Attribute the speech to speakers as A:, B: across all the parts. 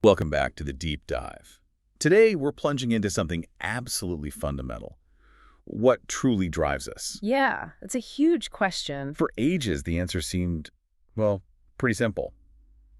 A: Welcome back to the deep dive. Today, we're plunging into something absolutely fundamental. What truly drives us?
B: Yeah, it's a huge question.
A: For ages, the answer seemed, well, pretty simple.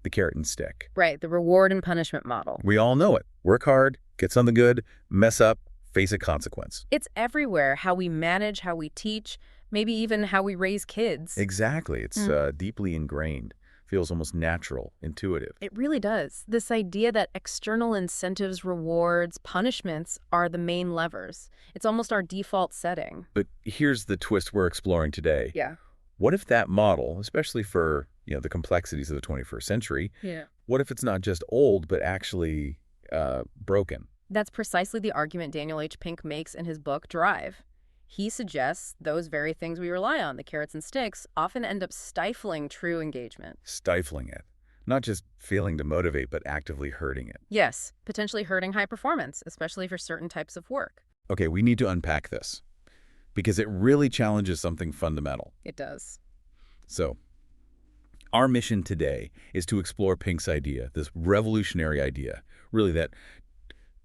A: The carrot and stick.
B: Right, the reward and punishment model.
A: We all know it. Work hard, get something good, mess up, face a consequence.
B: It's everywhere, how we manage, how we teach, maybe even how we raise kids.
A: Exactly. It's deeply ingrained. Feels almost natural, intuitive.
B: It really does. This idea that external incentives, rewards, punishments are the main levers. It's almost our default setting.
A: But here's the twist we're exploring today.
B: Yeah.
A: What if that model, especially for, the complexities of the 21st century, what if it's not just old, but actually broken?
B: That's precisely the argument Daniel H. Pink makes in his book, Drive. He suggests those very things we rely on, the carrots and sticks, often end up stifling true engagement.
A: Stifling it. Not just failing to motivate, but actively hurting it.
B: Yes, potentially hurting high performance, especially for certain types of work.
A: Okay, we need to unpack this because it really challenges something fundamental.
B: It does.
A: So, our mission today is to explore Pink's idea, this revolutionary idea, really that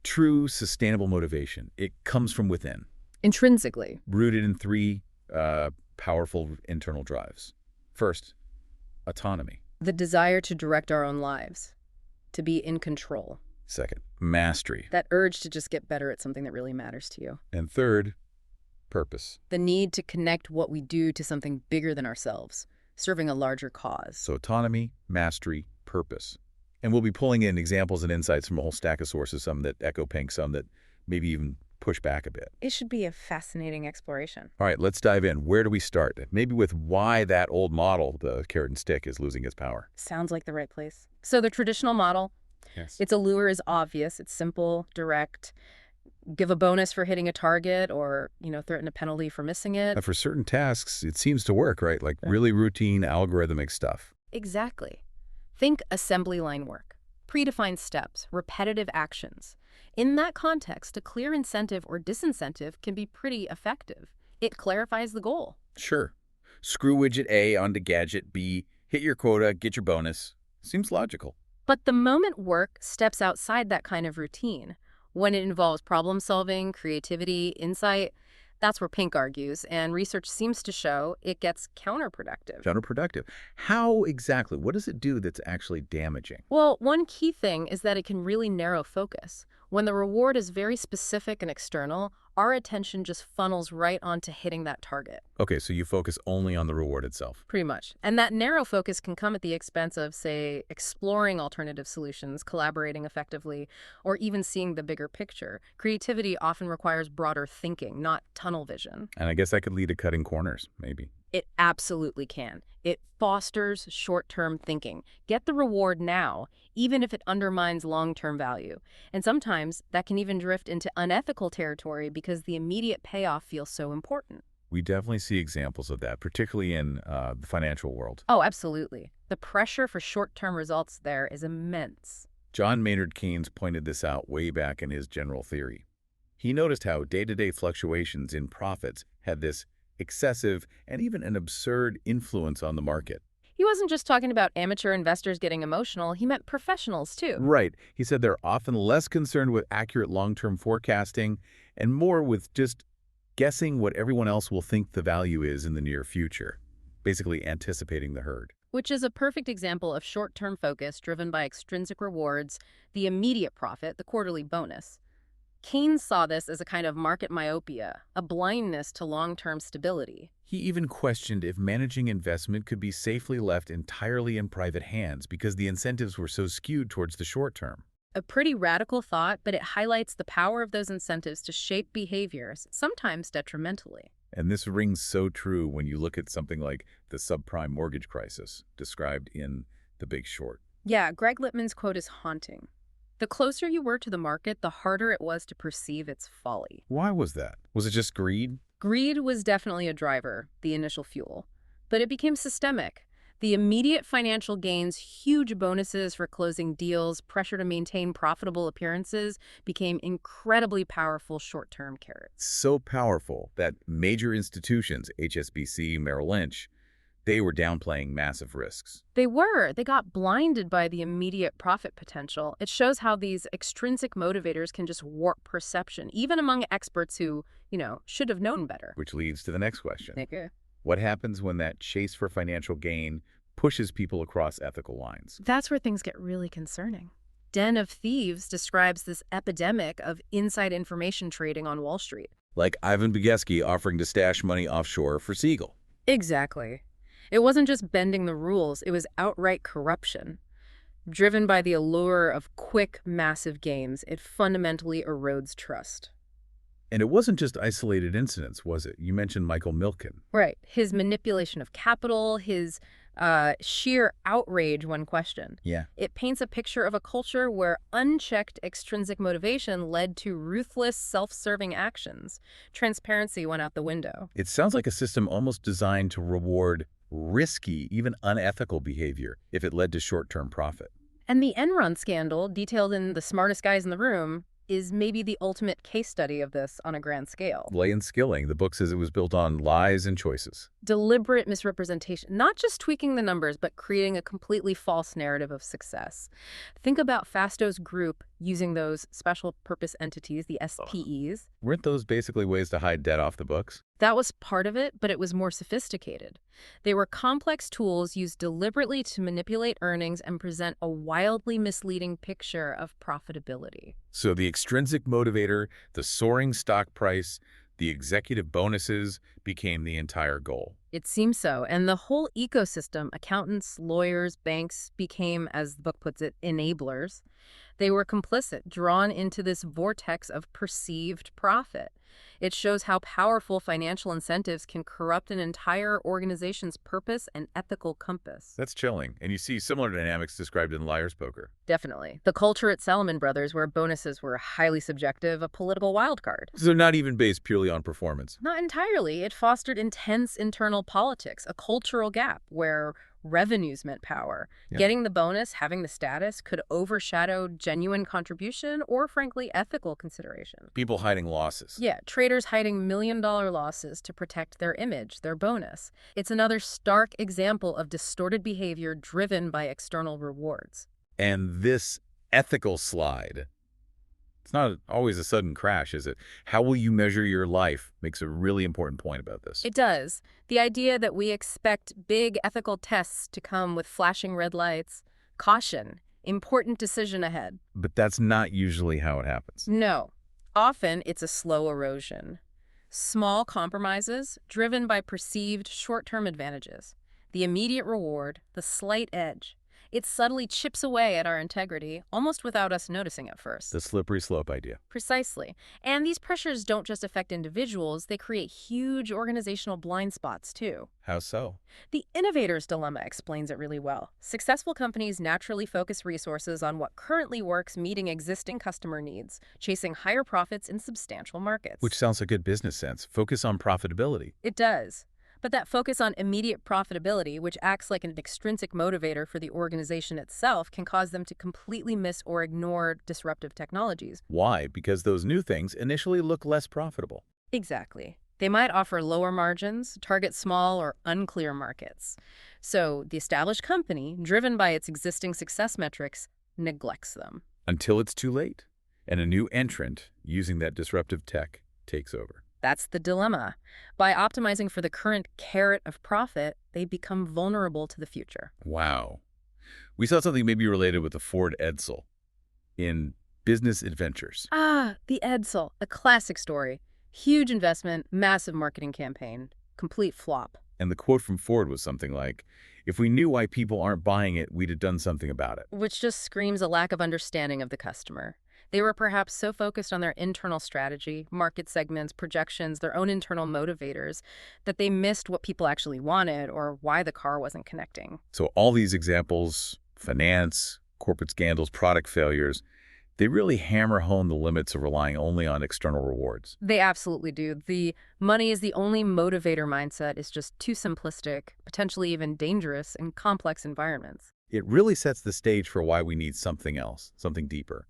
A: true sustainable motivation. It comes from within.
B: Intrinsically.
A: Rooted in three powerful internal drives. First, autonomy.
B: The desire to direct our own lives, to be in control.
A: Second, mastery.
B: That urge to just get better at something that really matters to you.
A: And third, purpose.
B: The need to connect what we do to something bigger than ourselves, serving a larger cause.
A: So autonomy, mastery, purpose. And we'll be pulling in examples and insights from a whole stack of sources, some that echo Pink, some that maybe even push back a bit.
B: It should be a fascinating exploration.
A: All right, let's dive in. Where do we start? Maybe with why that old model, the carrot and stick, is losing its power.
B: Sounds like the right place. So the traditional model, its allure is obvious. It's simple, direct. Give a bonus for hitting a target or, threaten a penalty for missing it.
A: For certain tasks, it seems to work, right? Like really routine, algorithmic stuff.
B: Exactly. Think assembly line work. Predefined steps, repetitive actions. In that context, a clear incentive or disincentive can be pretty effective. It clarifies the goal.
A: Sure. Screw widget A onto gadget B, hit your quota, get your bonus. Seems logical.
B: But the moment work steps outside that kind of routine, when it involves problem solving, creativity, insight, that's where Pink argues, and research seems to show it gets counterproductive.
A: Counterproductive. How exactly? What does it do that's actually damaging?
B: Well, one key thing is that it can really narrow focus. When the reward is very specific and external, our attention just funnels right onto hitting that target.
A: Okay, so you focus only on the reward itself.
B: Pretty much. And that narrow focus can come at the expense of, say, exploring alternative solutions, collaborating effectively, or even seeing the bigger picture. Creativity often requires broader thinking, not tunnel vision.
A: And I guess that could lead to cutting corners, maybe.
B: It absolutely can. It fosters short-term thinking. Get the reward now, even if it undermines long-term value. And sometimes that can even drift into unethical territory because the immediate payoff feels so important.
A: We definitely see examples of that, particularly in the financial world.
B: Oh, absolutely. The pressure for short-term results there is immense.
A: John Maynard Keynes pointed this out way back in his general theory. He noticed how day-to-day fluctuations in profits had this excessive and even an absurd influence on the market.
B: He wasn't just talking about amateur investors getting emotional, he meant professionals too.
A: Right. He said they're often less concerned with accurate long-term forecasting and more with just guessing what everyone else will think the value is in the near future, basically anticipating the herd.
B: Which is a perfect example of short-term focus driven by extrinsic rewards, the immediate profit, the quarterly bonus. Keynes saw this as a kind of market myopia, a blindness to long-term stability.
A: He even questioned if managing investment could be safely left entirely in private hands because the incentives were so skewed towards the short term.
B: A pretty radical thought, but it highlights the power of those incentives to shape behaviors, sometimes detrimentally.
A: And this rings so true when you look at something like the subprime mortgage crisis described in The Big Short.
B: Yeah, Greg Lippman's quote is haunting. The closer you were to the market, the harder it was to perceive its folly.
A: Why was that? Was it just greed?
B: Greed was definitely a driver, the initial fuel. But it became systemic. The immediate financial gains, huge bonuses for closing deals, pressure to maintain profitable appearances became incredibly powerful short-term carrots.
A: So powerful that major institutions, HSBC, Merrill Lynch, They were downplaying massive risks.
B: They got blinded by the immediate profit potential. It shows how these extrinsic motivators can just warp perception, even among experts who, should have known better.
A: Which leads to the next question.
B: Okay.
A: What happens when that chase for financial gain pushes people across ethical lines?
B: That's where things get really concerning. Den of Thieves describes this epidemic of inside information trading on Wall Street.
A: Like Ivan Bogesky offering to stash money offshore for Siegel.
B: Exactly. It wasn't just bending the rules, it was outright corruption. Driven by the allure of quick, massive gains, it fundamentally erodes trust.
A: And it wasn't just isolated incidents, was it? You mentioned Michael Milken.
B: Right. His manipulation of capital, his sheer outrage when questioned.
A: Yeah.
B: It paints a picture of a culture where unchecked extrinsic motivation led to ruthless, self-serving actions. Transparency went out the window.
A: It sounds like a system almost designed to reward risky, even unethical behavior if it led to short-term profit.
B: And the Enron scandal, detailed in The Smartest Guys in the Room, is maybe the ultimate case study of this on a grand scale.
A: Lay and Skilling, the book says it was built on lies and choices.
B: Deliberate misrepresentation, not just tweaking the numbers, but creating a completely false narrative of success. Think about Fasto's group using those special purpose entities, the SPEs.
A: Weren't those basically ways to hide debt off the books?
B: That was part of it, but it was more sophisticated. They were complex tools used deliberately to manipulate earnings and present a wildly misleading picture of profitability.
A: So the extrinsic motivator, the soaring stock price, the executive bonuses became the entire goal.
B: It seems so, and the whole ecosystem, accountants, lawyers, banks, became, as the book puts it, enablers. They were complicit, drawn into this vortex of perceived profit. It shows how powerful financial incentives can corrupt an entire organization's purpose and ethical compass.
A: That's chilling, and you see similar dynamics described in Liar's Poker.
B: Definitely. The culture at Salomon Brothers, where bonuses were highly subjective, a political wildcard.
A: So they're not even based purely on performance.
B: Not entirely. It fostered intense internal politics, a cultural gap where revenues meant power.
A: Yeah.
B: Getting the bonus, having the status, could overshadow genuine contribution or, frankly, ethical consideration.
A: People hiding losses.
B: Yeah, traders hiding million-dollar losses to protect their image, their bonus. It's another stark example of distorted behavior driven by external rewards.
A: And this ethical slide, it's not always a sudden crash, is it? How will you measure your life makes a really important point about this.
B: It does. The idea that we expect big ethical tests to come with flashing red lights, caution, important decision ahead.
A: But that's not usually how it happens.
B: No. Often it's a slow erosion. Small compromises driven by perceived short-term advantages. The immediate reward, the slight edge. It subtly chips away at our integrity, almost without us noticing at first.
A: The slippery slope idea.
B: Precisely. And these pressures don't just affect individuals, they create huge organizational blind spots, too.
A: How so?
B: The innovator's dilemma explains it really well. Successful companies naturally focus resources on what currently works, meeting existing customer needs, chasing higher profits in substantial markets.
A: Which sounds like good business sense. Focus on profitability.
B: It does. But that focus on immediate profitability, which acts like an extrinsic motivator for the organization itself, can cause them to completely miss or ignore disruptive technologies.
A: Why? Because those new things initially look less profitable.
B: Exactly. They might offer lower margins, target small or unclear markets. So the established company, driven by its existing success metrics, neglects them.
A: Until it's too late, and a new entrant using that disruptive tech takes over.
B: That's the dilemma. By optimizing for the current carrot of profit, they become vulnerable to the future.
A: Wow. We saw something maybe related with the Ford Edsel in Business Adventures.
B: Ah, the Edsel, a classic story. Huge investment, massive marketing campaign, complete flop.
A: And the quote from Ford was something like, "If we knew why people aren't buying it, we'd have done something about it."
B: Which just screams a lack of understanding of the customer. They were perhaps so focused on their internal strategy, market segments, projections, their own internal motivators, that they missed what people actually wanted or why the car wasn't connecting.
A: So all these examples, finance, corporate scandals, product failures, they really hammer home the limits of relying only on external rewards.
B: They absolutely do. The money is the only motivator mindset is just too simplistic, potentially even dangerous in complex environments.
A: It really sets the stage for why we need something else, something deeper.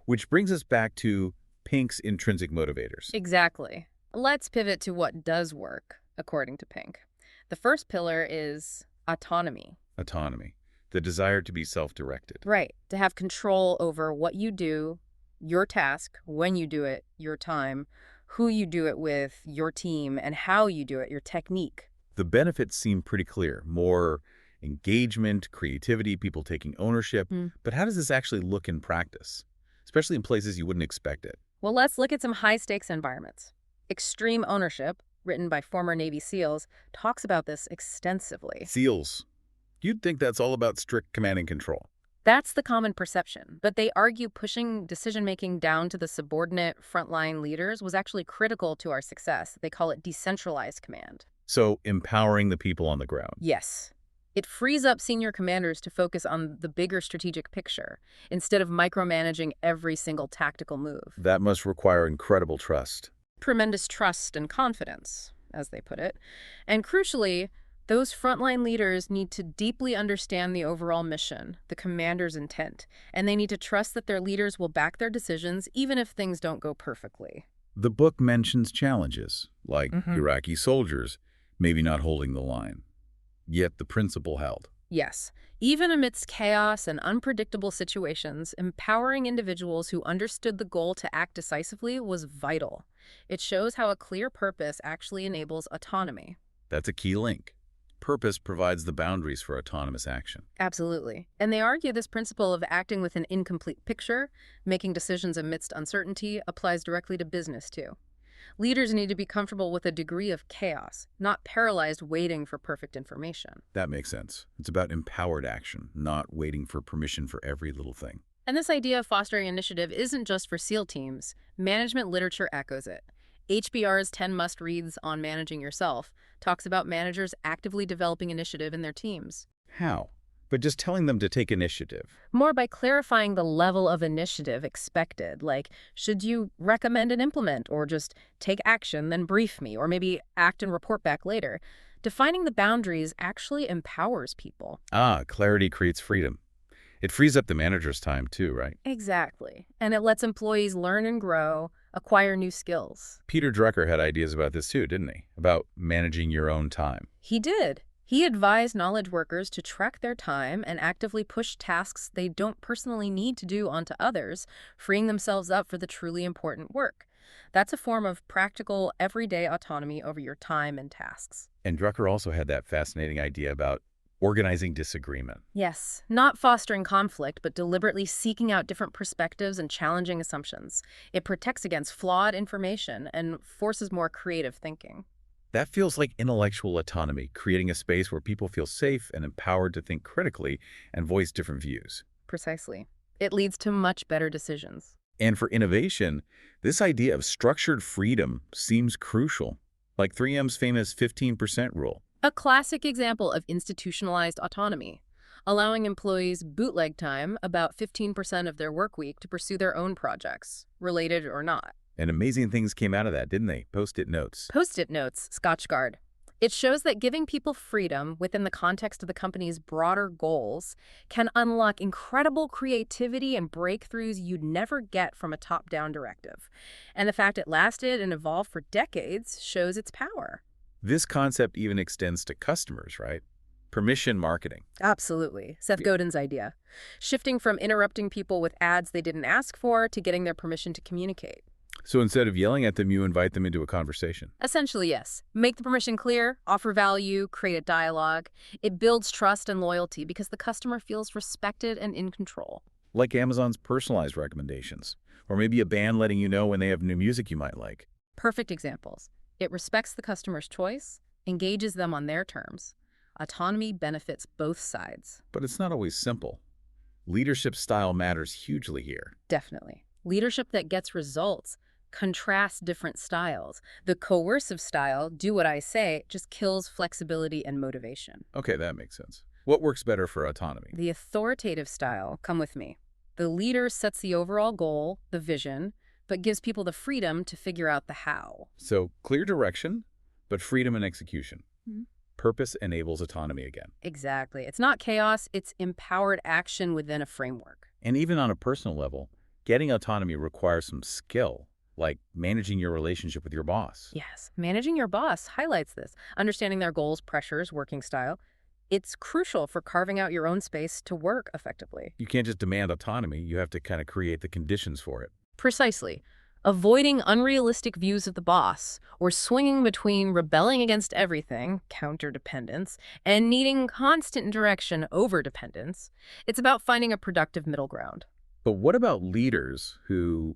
A: Which brings us back to Pink's intrinsic motivators.
B: Exactly. Let's pivot to what does work, according to Pink. The first pillar is Autonomy.
A: Autonomy. The desire to be self-directed.
B: Right. To have control over what you do, your task, when you do it, your time, who you do it with, your team, and how you do it, your technique.
A: The benefits seem pretty clear. More engagement, creativity, people taking ownership.
B: Hmm.
A: But how does this actually look in practice? Especially in places you wouldn't expect it.
B: Well, let's look at some high-stakes environments. Extreme Ownership, written by former Navy SEALs, talks about this extensively.
A: SEALs. You'd think that's all about strict command and control.
B: That's the common perception, but they argue pushing decision-making down to the subordinate frontline leaders was actually critical to our success. They call it decentralized command.
A: So empowering the people on the ground.
B: Yes. It frees up senior commanders to focus on the bigger strategic picture, instead of micromanaging every single tactical move.
A: That must require incredible trust.
B: Tremendous trust and confidence, as they put it. And crucially, those frontline leaders need to deeply understand the overall mission, the commander's intent, and they need to trust that their leaders will back their decisions even if things don't go perfectly.
A: The book mentions challenges, like Iraqi soldiers maybe not holding the line. Yet the principle held.
B: Yes, even amidst chaos and unpredictable situations, empowering individuals who understood the goal to act decisively was vital. It shows how a clear purpose actually enables autonomy.
A: That's a key link. Purpose provides the boundaries for autonomous action.
B: Absolutely. And they argue this principle of acting with an incomplete picture, making decisions amidst uncertainty, applies directly to business too. Leaders need to be comfortable with a degree of chaos, not paralyzed waiting for perfect information.
A: That makes sense. It's about empowered action, not waiting for permission for every little thing.
B: And this idea of fostering initiative isn't just for SEAL teams. Management literature echoes it. HBR's 10 must-reads on managing yourself talks about managers actively developing initiative in their teams.
A: How? But just telling them to take initiative.
B: More by clarifying the level of initiative expected, like, should you recommend and implement, or just take action, then brief me, or maybe act and report back later. Defining the boundaries actually empowers people.
A: Clarity creates freedom. It frees up the manager's time too, right?
B: Exactly. And it lets employees learn and grow, acquire new skills.
A: Peter Drucker had ideas about this too, didn't he? About managing your own time.
B: He did. He advised knowledge workers to track their time and actively push tasks they don't personally need to do onto others, freeing themselves up for the truly important work. That's a form of practical, everyday autonomy over your time and tasks.
A: And Drucker also had that fascinating idea about organizing disagreement.
B: Yes, not fostering conflict, but deliberately seeking out different perspectives and challenging assumptions. It protects against flawed information and forces more creative thinking.
A: That feels like intellectual autonomy, creating a space where people feel safe and empowered to think critically and voice different views.
B: Precisely. It leads to much better decisions.
A: And for innovation, this idea of structured freedom seems crucial, like 3M's famous 15% rule.
B: A classic example of institutionalized autonomy, allowing employees bootleg time, about 15% of their work week, to pursue their own projects, related or not.
A: And amazing things came out of that, didn't they? Post-it notes.
B: Post-it notes, Scotchgard. It shows that giving people freedom within the context of the company's broader goals can unlock incredible creativity and breakthroughs you'd never get from a top-down directive. And the fact it lasted and evolved for decades shows its power.
A: This concept even extends to customers, right? Permission marketing.
B: Absolutely. Seth Godin's idea. Shifting from interrupting people with ads they didn't ask for to getting their permission to communicate.
A: So instead of yelling at them, you invite them into a conversation.
B: Essentially, yes. Make the permission clear, offer value, create a dialogue. It builds trust and loyalty because the customer feels respected and in control.
A: Like Amazon's personalized recommendations, or maybe a band letting you know when they have new music you might like.
B: Perfect examples. It respects the customer's choice, engages them on their terms. Autonomy benefits both sides.
A: But it's not always simple. Leadership style matters hugely here.
B: Definitely. Leadership that gets results contrasts different styles. The coercive style, do what I say, just kills flexibility and motivation.
A: Okay, that makes sense. What works better for autonomy?
B: The authoritative style, come with me. The leader sets the overall goal, the vision, but gives people the freedom to figure out the how.
A: So clear direction, but freedom in execution. Purpose enables autonomy again.
B: Exactly. It's not chaos, it's empowered action within a framework.
A: And even on a personal level, getting autonomy requires some skill, like managing your relationship with your boss.
B: Yes, managing your boss highlights this. Understanding their goals, pressures, working style. It's crucial for carving out your own space to work effectively.
A: You can't just demand autonomy. You have to kind of create the conditions for it.
B: Precisely. Avoiding unrealistic views of the boss, or swinging between rebelling against everything, counterdependence, and needing constant direction, overdependence. It's about finding a productive middle ground.
A: But what about leaders who,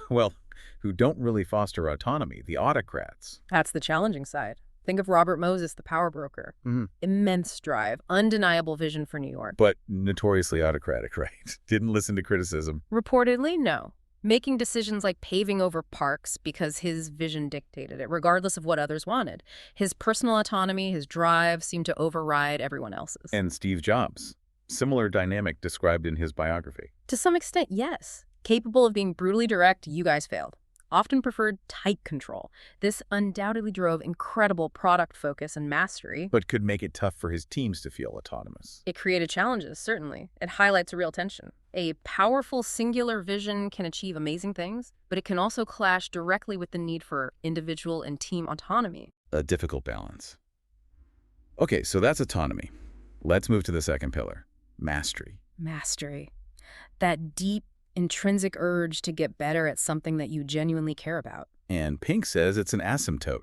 A: well, who don't really foster autonomy, the autocrats?
B: That's the challenging side. Think of Robert Moses, the power broker.
A: Mhm.
B: Immense drive, undeniable vision for New York.
A: But notoriously autocratic, right? Didn't listen to criticism.
B: Reportedly, no. Making decisions like paving over parks because his vision dictated it, regardless of what others wanted. His personal autonomy, his drive, seemed to override everyone else's.
A: And Steve Jobs. Similar dynamic described in his biography.
B: To some extent, yes. Capable of being brutally direct, you guys failed. Often preferred tight control. This undoubtedly drove incredible product focus and mastery.
A: But could make it tough for his teams to feel autonomous.
B: It created challenges, certainly. It highlights a real tension. A powerful singular vision can achieve amazing things, but it can also clash directly with the need for individual and team autonomy.
A: A difficult balance. Okay, so that's autonomy. Let's move to the second pillar, mastery.
B: Mastery. That deep, intrinsic urge to get better at something that you genuinely care about.
A: And Pink says it's an asymptote,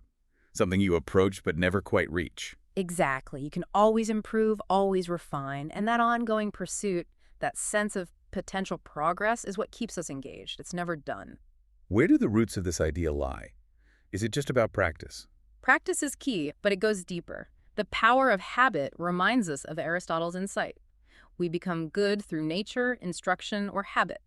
A: something you approach but never quite reach.
B: Exactly. You can always improve, always refine, and that ongoing pursuit, that sense of potential progress is what keeps us engaged. It's never done.
A: Where do the roots of this idea lie? Is it just about practice?
B: Practice is key, but it goes deeper. The power of habit reminds us of Aristotle's insight. We become good through nature, instruction, or habit.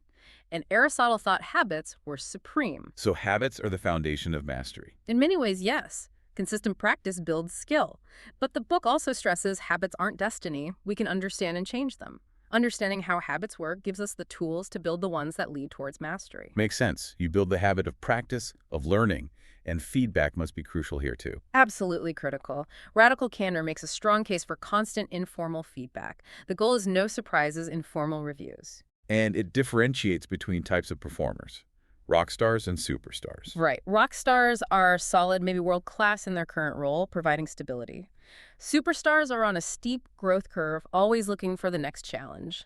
B: And Aristotle thought habits were supreme.
A: So habits are the foundation of mastery.
B: In many ways, yes. Consistent practice builds skill. But the book also stresses habits aren't destiny. We can understand and change them. Understanding how habits work gives us the tools to build the ones that lead towards mastery.
A: Makes sense. You build the habit of practice, of learning, and feedback must be crucial here too.
B: Absolutely critical. Radical candor makes a strong case for constant informal feedback. The goal is no surprises in formal reviews.
A: And it differentiates between types of performers, rock stars and superstars.
B: Right. Rock stars are solid, maybe world-class in their current role, providing stability. Superstars are on a steep growth curve, always looking for the next challenge.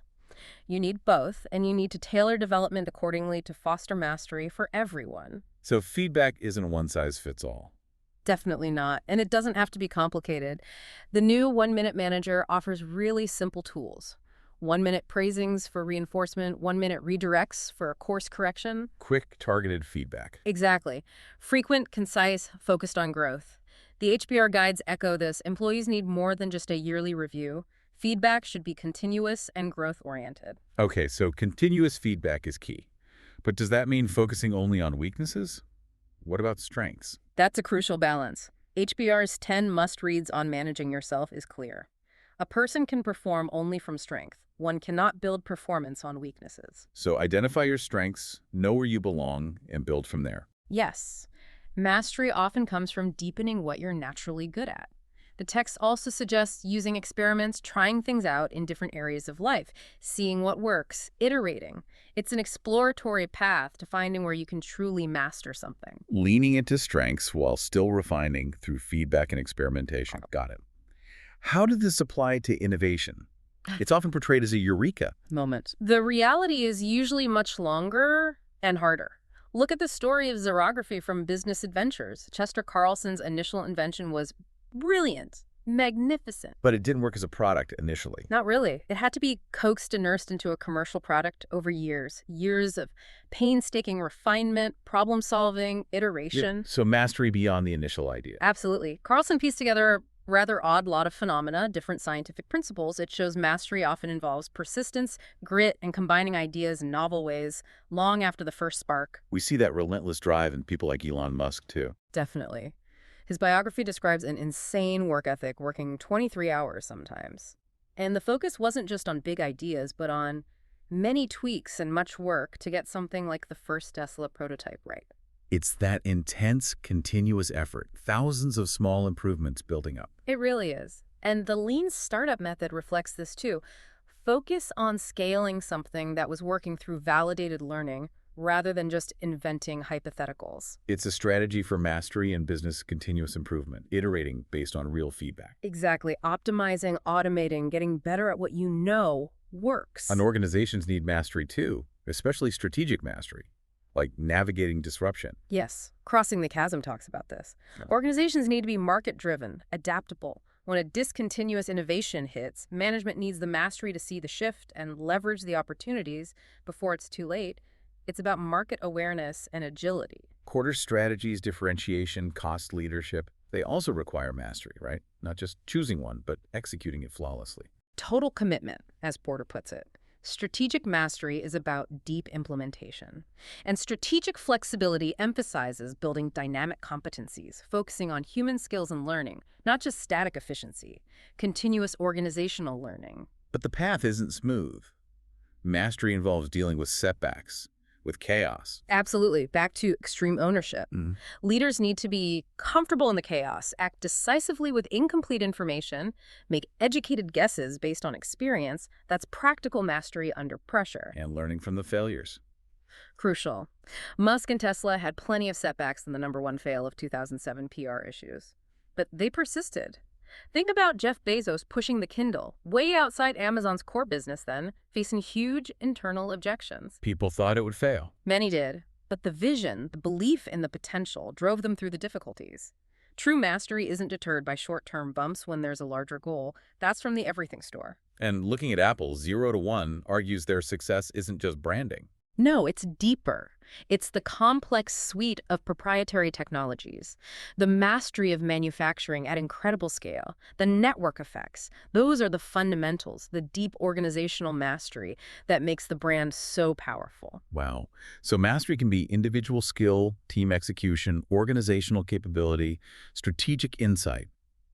B: You need both, and you need to tailor development accordingly to foster mastery for everyone.
A: So feedback isn't one size fits all.
B: Definitely not, and it doesn't have to be complicated. The new 1-Minute Manager offers really simple tools. 1-minute praisings for reinforcement, 1-minute redirects for course correction.
A: Quick, targeted feedback.
B: Exactly. Frequent, concise, focused on growth. The HBR guides echo this. Employees need more than just a yearly review. Feedback should be continuous and growth-oriented.
A: Okay, so continuous feedback is key. But does that mean focusing only on weaknesses? What about strengths?
B: That's a crucial balance. HBR's 10 must-reads on managing yourself is clear. A person can perform only from strength. One cannot build performance on weaknesses.
A: So identify your strengths, know where you belong, and build from there.
B: Yes. Mastery often comes from deepening what you're naturally good at. The text also suggests using experiments, trying things out in different areas of life, seeing what works, iterating. It's an exploratory path to finding where you can truly master something.
A: Leaning into strengths while still refining through feedback and experimentation. Got it. How did this apply to innovation? It's often portrayed as a eureka
B: moment. The reality is usually much longer and harder. Look at the story of xerography from Business Adventures. Chester Carlson's initial invention was brilliant, magnificent.
A: But it didn't work as a product initially.
B: Not really. It had to be coaxed and nursed into a commercial product over years. Years of painstaking refinement, problem-solving, iteration.
A: Yeah. So mastery beyond the initial idea.
B: Absolutely. Carlson pieced together a rather odd lot of phenomena, different scientific principles. It shows mastery often involves persistence, grit, and combining ideas in novel ways long after the first spark.
A: We see that relentless drive in people like Elon Musk, too.
B: Definitely. His biography describes an insane work ethic, working 23 hours sometimes. And the focus wasn't just on big ideas, but on many tweaks and much work to get something like the first Tesla prototype right.
A: It's that intense, continuous effort, thousands of small improvements building up.
B: It really is. And the lean startup method reflects this too. Focus on scaling something that was working through validated learning rather than just inventing hypotheticals.
A: It's a strategy for mastery and business continuous improvement, iterating based on real feedback.
B: Exactly. Optimizing, automating, getting better at what you know works.
A: And organizations need mastery too, especially strategic mastery, like navigating disruption.
B: Yes. Crossing the Chasm talks about this.
A: Yeah.
B: Organizations need to be market-driven, adaptable. When a discontinuous innovation hits, management needs the mastery to see the shift and leverage the opportunities before it's too late. It's about market awareness and agility.
A: Quarter strategies, differentiation, cost leadership, they also require mastery, right? Not just choosing one, but executing it flawlessly.
B: Total commitment, as Porter puts it. Strategic mastery is about deep implementation. And strategic flexibility emphasizes building dynamic competencies, focusing on human skills and learning, not just static efficiency, continuous organizational learning.
A: But the path isn't smooth. Mastery involves dealing with setbacks, with chaos.
B: Absolutely. Back to extreme ownership. Leaders need to be comfortable in the chaos, act decisively with incomplete information, make educated guesses based on experience. That's practical mastery under pressure.
A: And learning from the failures.
B: Crucial. Musk and Tesla had plenty of setbacks in the #1 fail of 2007 PR issues. But they persisted. Think about Jeff Bezos pushing the Kindle, way outside Amazon's core business then, facing huge internal objections.
A: People thought it would fail.
B: Many did, but the vision, the belief in the potential, drove them through the difficulties. True mastery isn't deterred by short-term bumps when there's a larger goal. That's from the Everything Store.
A: And looking at Apple, 0 to 1 argues their success isn't just branding.
B: No, it's deeper. It's the complex suite of proprietary technologies, the mastery of manufacturing at incredible scale, the network effects. Those are the fundamentals, the deep organizational mastery that makes the brand so powerful.
A: Wow. So mastery can be individual skill, team execution, organizational capability, strategic insight.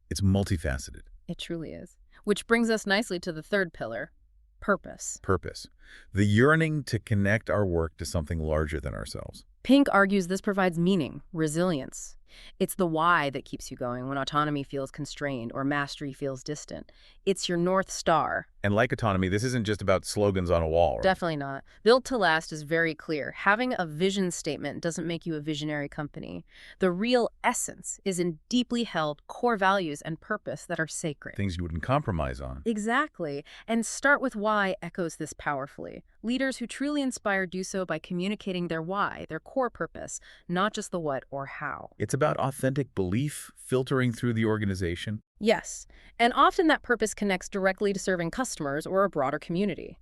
A: It's multifaceted.
B: It truly is. Which brings us nicely to the third pillar. Purpose.
A: Purpose. The yearning to connect our work to something larger than ourselves.
B: Pink argues this provides meaning, resilience. It's the why that keeps you going when autonomy feels constrained or mastery feels distant. It's your North Star.
A: And like autonomy, this isn't just about slogans on a wall. Right?
B: Definitely not. Built to last is very clear. Having a vision statement doesn't make you a visionary company. The real essence is in deeply held core values and purpose that are sacred.
A: Things you wouldn't compromise on.
B: Exactly. And start with why echoes this powerfully. Leaders who truly inspire do so by communicating their why, their core purpose, not just the what or how.
A: It's about authentic belief filtering through the organization.
B: Yes, and often that purpose connects directly to serving customers or a broader community.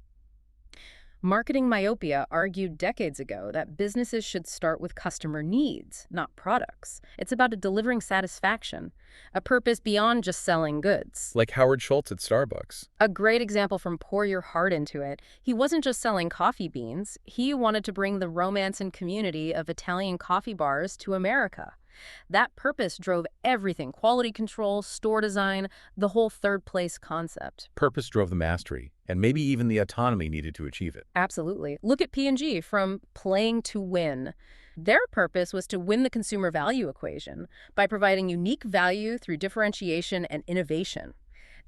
B: Marketing myopia argued decades ago that businesses should start with customer needs, not products. It's about delivering satisfaction, a purpose beyond just selling goods.
A: Like Howard Schultz at Starbucks.
B: A great example from Pour Your Heart Into It. He wasn't just selling coffee beans. He wanted to bring the romance and community of Italian coffee bars to America. That purpose drove everything: quality control, store design, the whole third place concept.
A: Purpose drove the mastery, and maybe even the autonomy needed to achieve it.
B: Absolutely. Look at P&G, from playing to win. Their purpose was to win the consumer value equation by providing unique value through differentiation and innovation.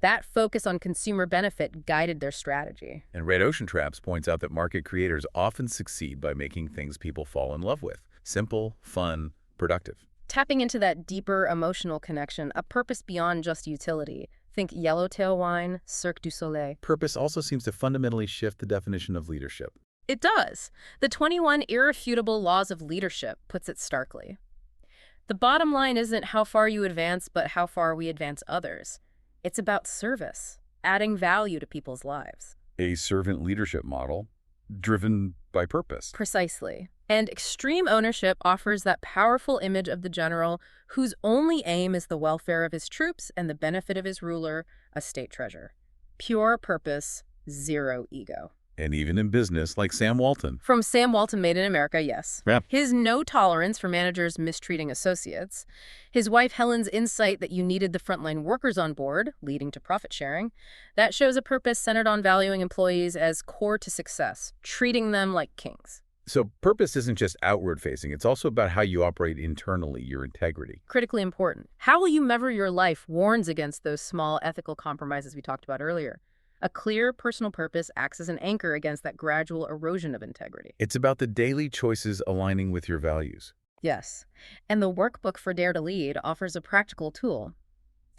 B: That focus on consumer benefit guided their strategy.
A: And Red Ocean Traps points out that market creators often succeed by making things people fall in love with. Simple, fun, productive.
B: Tapping into that deeper emotional connection, a purpose beyond just utility. Think Yellowtail wine, Cirque du Soleil.
A: Purpose also seems to fundamentally shift the definition of leadership.
B: It does. The 21 irrefutable laws of leadership puts it starkly. The bottom line isn't how far you advance, but how far we advance others. It's about service, adding value to people's lives.
A: A servant leadership model driven by purpose.
B: Precisely. And extreme ownership offers that powerful image of the general whose only aim is the welfare of his troops and the benefit of his ruler, a state treasure. Pure purpose, zero ego.
A: And even in business, like Sam Walton.
B: From Sam Walton, Made in America, yes.
A: Yeah.
B: His no tolerance for managers mistreating associates. His wife Helen's insight that you needed the frontline workers on board, leading to profit sharing. That shows a purpose centered on valuing employees as core to success, treating them like kings.
A: So purpose isn't just outward-facing. It's also about how you operate internally, your integrity.
B: Critically important. How will you measure your life warns against those small ethical compromises we talked about earlier. A clear personal purpose acts as an anchor against that gradual erosion of integrity.
A: It's about the daily choices aligning with your values.
B: Yes. And the workbook for Dare to Lead offers a practical tool.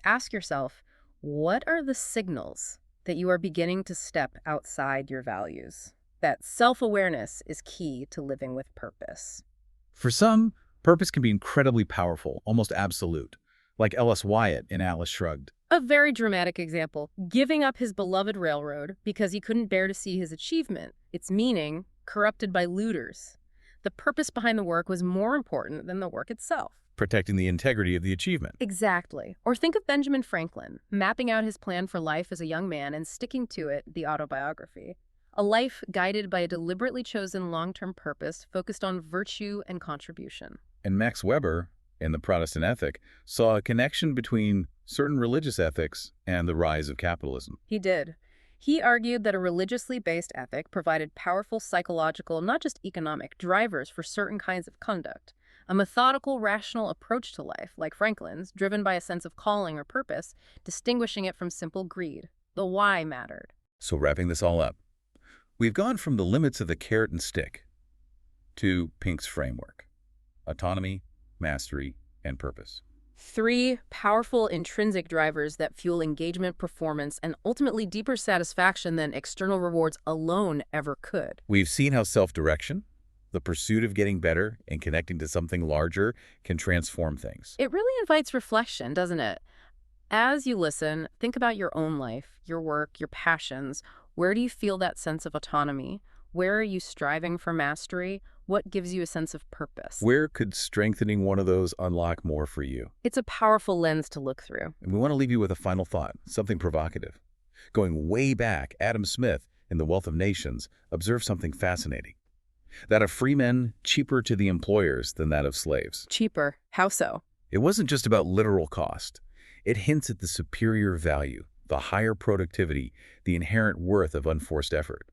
B: Ask yourself, what are the signals that you are beginning to step outside your values? That self-awareness is key to living with purpose.
A: For some, purpose can be incredibly powerful, almost absolute, like Ellis Wyatt in Atlas Shrugged.
B: A very dramatic example, giving up his beloved railroad because he couldn't bear to see his achievement, its meaning, corrupted by looters. The purpose behind the work was more important than the work itself.
A: Protecting the integrity of the achievement.
B: Exactly. Or think of Benjamin Franklin, mapping out his plan for life as a young man and sticking to it, the autobiography. A life guided by a deliberately chosen long-term purpose focused on virtue and contribution.
A: And Max Weber, in The Protestant Ethic, saw a connection between certain religious ethics and the rise of capitalism.
B: He did. He argued that a religiously based ethic provided powerful psychological, not just economic, drivers for certain kinds of conduct. A methodical, rational approach to life, like Franklin's, driven by a sense of calling or purpose, distinguishing it from simple greed. The why mattered.
A: So wrapping this all up, we've gone from the limits of the carrot and stick to Pink's framework: autonomy, mastery, and purpose.
B: 3 powerful intrinsic drivers that fuel engagement, performance, and ultimately deeper satisfaction than external rewards alone ever could.
A: We've seen how self-direction, the pursuit of getting better and connecting to something larger, can transform things.
B: It really invites reflection, doesn't it? As you listen, think about your own life, your work, your passions. Where do you feel that sense of autonomy? Where are you striving for mastery? What gives you a sense of purpose?
A: Where could strengthening one of those unlock more for you?
B: It's a powerful lens to look through.
A: And we want to leave you with a final thought, something provocative. Going way back, Adam Smith, in The Wealth of Nations, observed something fascinating: that of free men cheaper to the employers than that of slaves.
B: Cheaper. How so?
A: It wasn't just about literal cost. It hints at the superior value, the higher productivity, the inherent worth of unforced effort,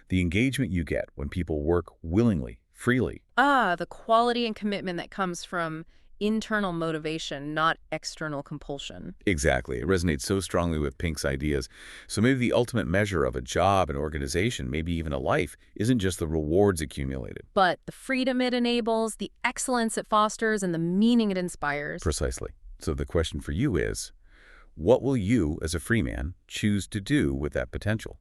A: the engagement you get when people work willingly, freely.
B: The quality and commitment that comes from internal motivation, not external compulsion.
A: Exactly. It resonates so strongly with Pink's ideas. So maybe the ultimate measure of a job, an organization, maybe even a life, isn't just the rewards accumulated.
B: But the freedom it enables, the excellence it fosters, and the meaning it inspires.
A: Precisely. So the question for you is, what will you, as a free man, choose to do with that potential?